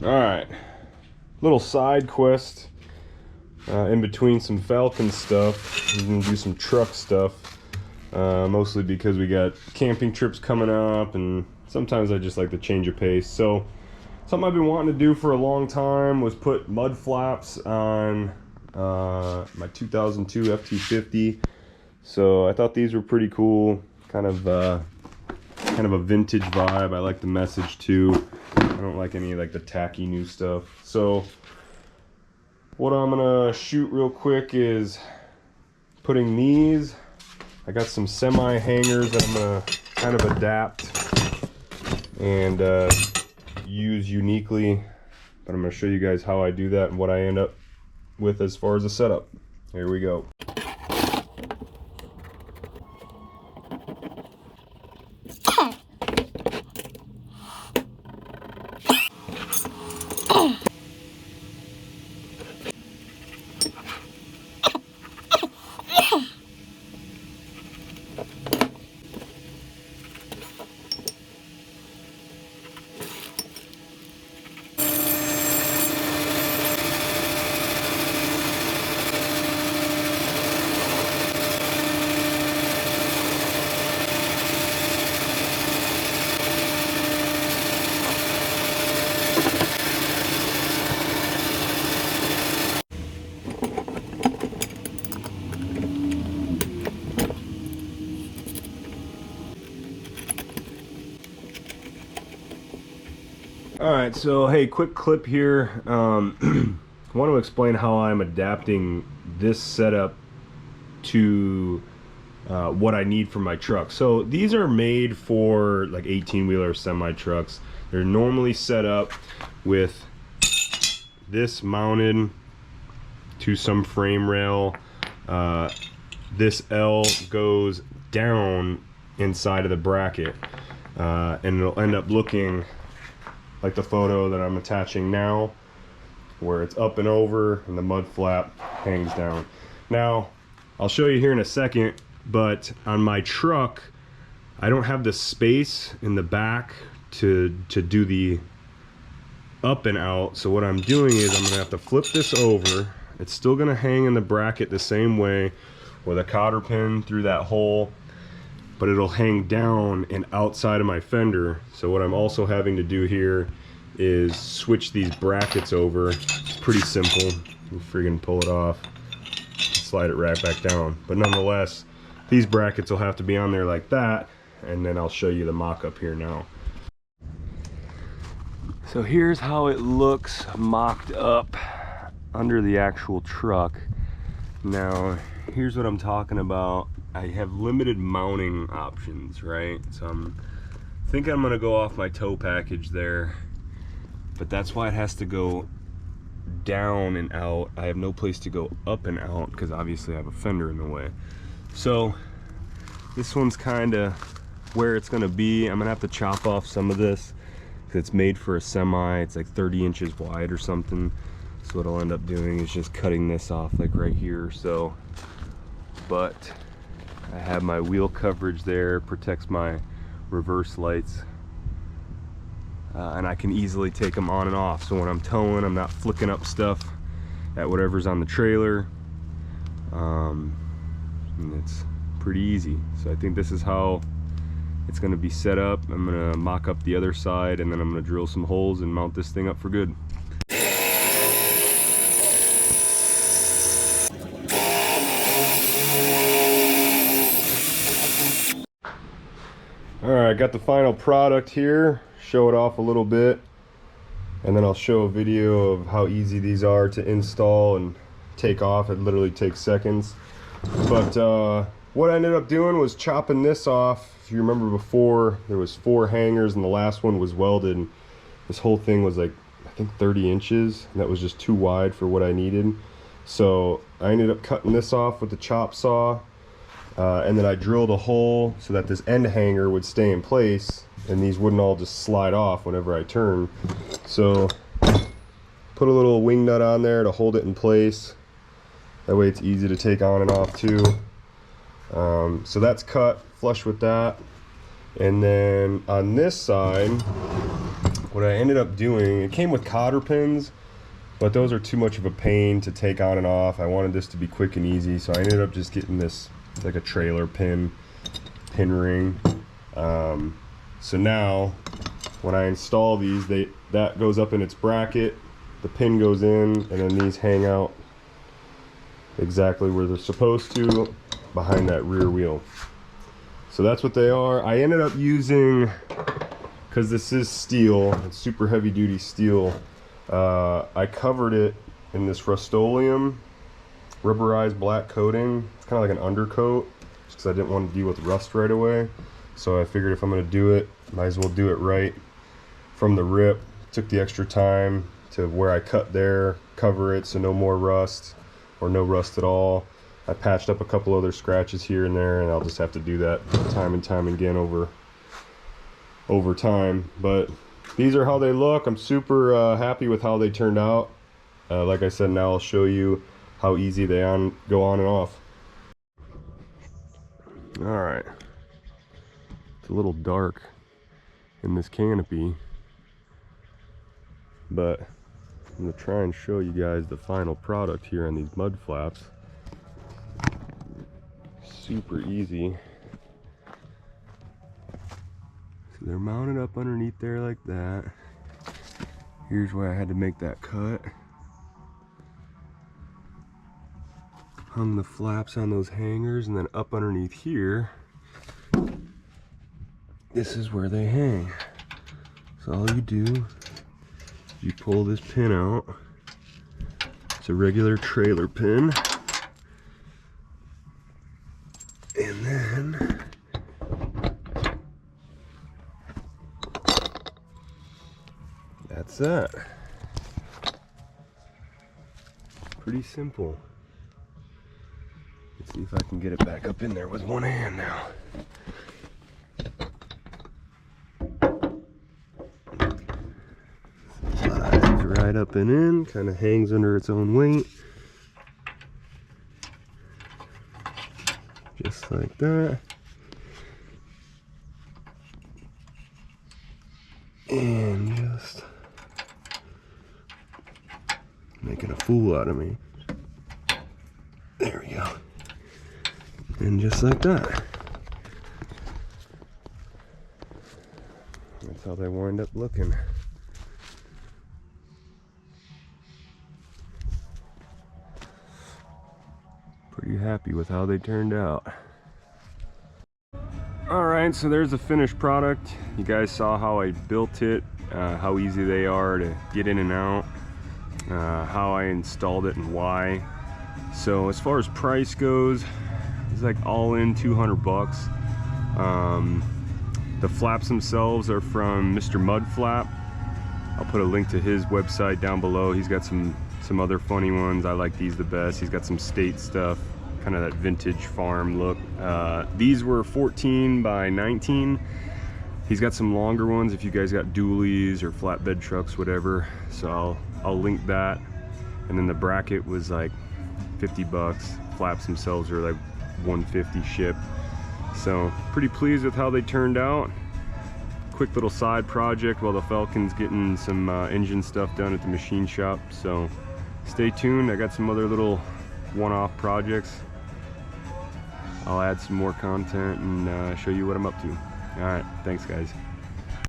Alright, little side quest in between some Falcon stuff. We're gonna do some truck stuff, mostly because we got camping trips coming up and sometimes I just like to change a pace. So something I've been wanting to do for a long time was put mud flaps on my 2002 F-250. So I thought these were pretty cool, kind of a vintage vibe. I like the message too. I don't like any like the tacky new stuff. So what I'm gonna shoot real quick is putting these. I got some semi hangers that I'm gonna kind of adapt and use uniquely, but I'm gonna show you guys how I do that and what I end up with as far as a setup. Here we go. Alright, so hey, quick clip here. I want to explain how I'm adapting this setup to what I need for my truck. So these are made for like 18-wheeler semi trucks. They're normally set up with this mounted to some frame rail. This L goes down inside of the bracket, and it'll end up looking like the photo that I'm attaching now, where it's up and over and the mud flap hangs down. Now, I'll show you here in a second, but on my truck, I don't have the space in the back to do the up and out. So what I'm doing is I'm gonna have to flip this over. It's still gonna hang in the bracket the same way with a cotter pin through that hole, but it'll hang down and outside of my fender. So what I'm also having to do here is switch these brackets over. It's pretty simple. You friggin' pull it off, slide it right back down. But nonetheless, these brackets will have to be on there like that, and then I'll show you the mock-up here now. So here's how it looks mocked up under the actual truck. Now, here's what I'm talking about. I have limited mounting options, right? So I think I'm gonna go off my tow package there, but that's why it has to go down and out. I have no place to go up and out because obviously I have a fender in the way. So this one's kind of where it's gonna be. I'm gonna have to chop off some of this because it's made for a semi. It's like 30 inches wide or something. So what I'll end up doing is just cutting this off like right here. So, but I have my wheel coverage there, protects my reverse lights, and I can easily take them on and off. So when I'm towing, I'm not flicking up stuff at whatever's on the trailer, and it's pretty easy. So I think this is how it's going to be set up. I'm going to mock up the other side, and then I'm going to drill some holes and mount this thing up for good. Alright, got the final product here. Show it off a little bit, and then I'll show a video of how easy these are to install and take off. It literally takes seconds. But what I ended up doing was chopping this off. If you remember before, there was 4 hangers and the last one was welded. This whole thing was like, I think 30 inches, and that was just too wide for what I needed. So I ended up cutting this off with the chop saw. And then I drilled a hole so that this end hanger would stay in place and these wouldn't all just slide off whenever I turn. So put a little wing nut on there to hold it in place. That way it's easy to take on and off too. So that's cut flush with that. And then on this side, what I ended up doing, it came with cotter pins, but those are too much of a pain to take on and off. I wanted this to be quick and easy, so I ended up just getting this, it's like a trailer pin ring. So now when I install these, that goes up in its bracket, the pin goes in, and then these hang out exactly where they're supposed to, behind that rear wheel. So that's what they are. I ended up using, because this is steel, it's super heavy duty steel, I covered it in this Rust-Oleum rubberized black coating. It's kind of like an undercoat, just because I didn't want to deal with rust right away. So I figured if I'm going to do it, might as well do it right from the rip. Took the extra time to where I cut there, cover it so no more rust, or no rust at all. I patched up a couple other scratches here and there, and I'll just have to do that time and time again over time. But these are how they look. I'm super happy with how they turned out. Like I said, now I'll show you how easy they go on and off. All right. It's a little dark in this canopy, but I'm going to try and show you guys the final product here on these mud flaps. Super easy. So they're mounted up underneath there like that. Here's where I had to make that cut. Hung the flaps on those hangers, and then up underneath here, this is where they hang. So all you do, you pull this pin out. It's a regular trailer pin. And then that's that. Pretty simple. Let's see if I can get it back up in there with one hand now. Slides right up and in, kind of hangs under its own weight. Just like that. And just making a fool out of me. There we go. And just like that. That's how they wind up looking. Pretty happy with how they turned out. Alright, so there's the finished product. You guys saw how I built it, how easy they are to get in and out, how I installed it and why. So as far as price goes, it's like all in 200 bucks. The flaps themselves are from Mr. Mudflap. I'll put a link to his website down below. He's got some other funny ones. I like these the best. He's got some state stuff, kind of that vintage farm look. These were 14 by 19. He's got some longer ones if you guys got dualies or flatbed trucks, whatever. So I'll link that. And then the bracket was like 50 bucks. Flaps themselves are like 150 shipped. So pretty pleased with how they turned out. Quick little side project while the Falcon's getting some engine stuff done at the machine shop. So stay tuned. I got some other little one-off projects. I'll add some more content and show you what I'm up to. All right, thanks guys.